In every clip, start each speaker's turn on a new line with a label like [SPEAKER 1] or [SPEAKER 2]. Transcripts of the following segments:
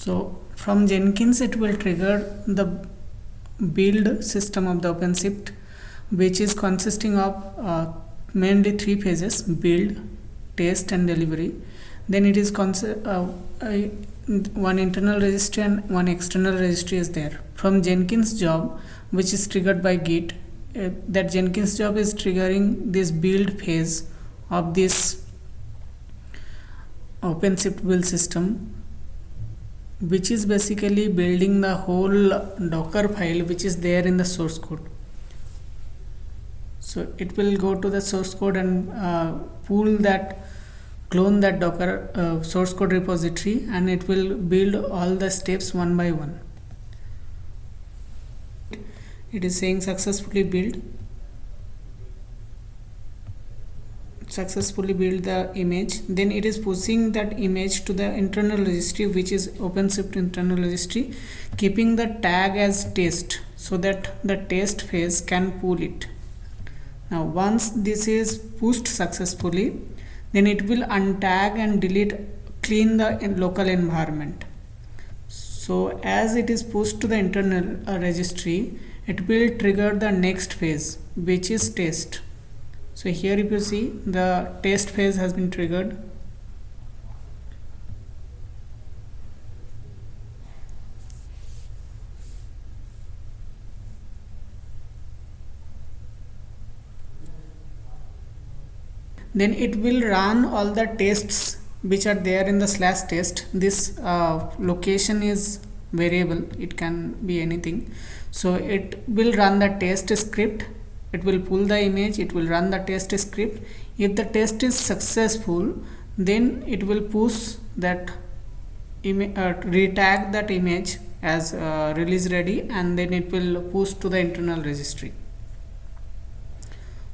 [SPEAKER 1] So from Jenkins it will trigger the build system of the OpenShift, which is consisting of mainly three phases: build, test and delivery. Then it is one internal registry and one external registry is there. From Jenkins job, which is triggered by Git, that Jenkins job is triggering this build phase of this OpenShift build system, which is basically building the whole Docker file which is there in the source code. So it will go to the source code and clone that Docker source code repository, and it will build all the steps one by one. It is saying successfully build the image. Then it is pushing that image to the internal registry, which is OpenShift internal registry, keeping the tag as test so that the test phase can pull it. Now once this is pushed successfully, then it will untag and clean the local environment. So as it is pushed to the internal registry, it will trigger the next phase, which is test. So here if you see, the test phase has been triggered. Then it will run all the tests which are there in the /test. This location is variable, it can be anything. So it will run the test script, it will pull the image, it will run the test script. If the test is successful, then it will push that retag that image as release ready, and then it will push to the internal registry.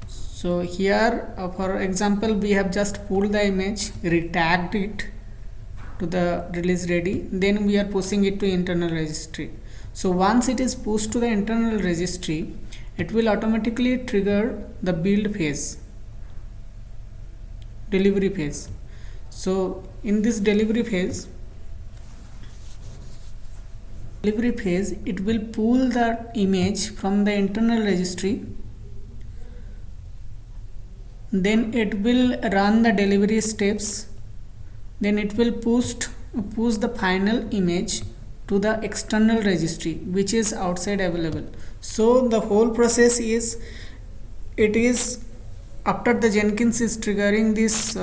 [SPEAKER 1] So here for example, we have just pulled the image, retagged it to the release ready, then we are pushing it to internal registry. So once it is pushed to the internal registry, it will automatically trigger the build phase, delivery phase. So in this delivery phase, it will pull the image from the internal registry. Then it will run the delivery steps. Then it will push the final image to the external registry, which is outside available. So the whole process is, it is after the Jenkins is triggering this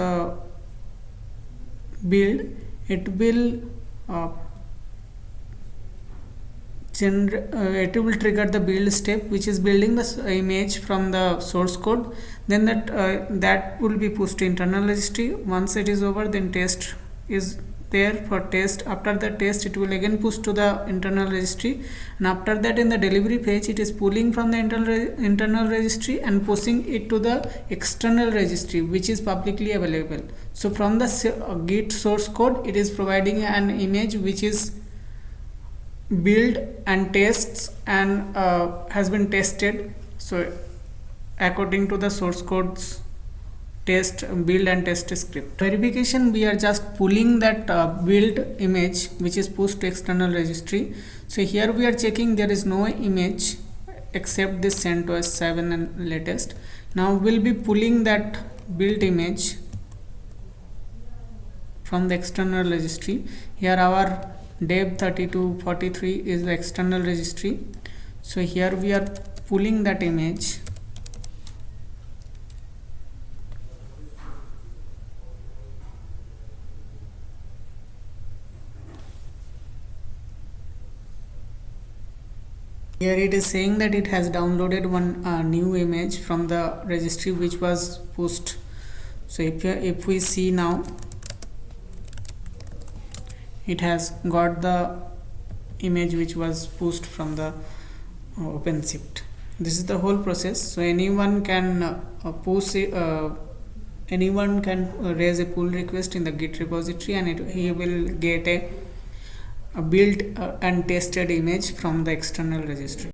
[SPEAKER 1] build, it will trigger the build step, which is building the image from the source code. Then that will be pushed to internal registry. Once it is over, then test is there for test. After the test, it will again push to the internal registry, and after that in the delivery page, it is pulling from the internal registry and pushing it to the external registry, which is publicly available. So from the Git source code, it is providing an image which is build and tests and has been tested. So according to the source code's test, build and test script. Verification, we are just pulling that build image which is pushed to external registry. So here we are checking there is no image except this CentOS 7 and latest. Now we'll be pulling that build image from the external registry. Here our dev 3243 is the external registry. So here we are pulling that image. Here it is saying that it has downloaded one new image from the registry which was pushed. So if we see now, it has got the image which was pushed from the OpenShift. This is the whole process. So anyone can anyone can raise a pull request in the Git repository, and he will get a built and tested image from the external registry.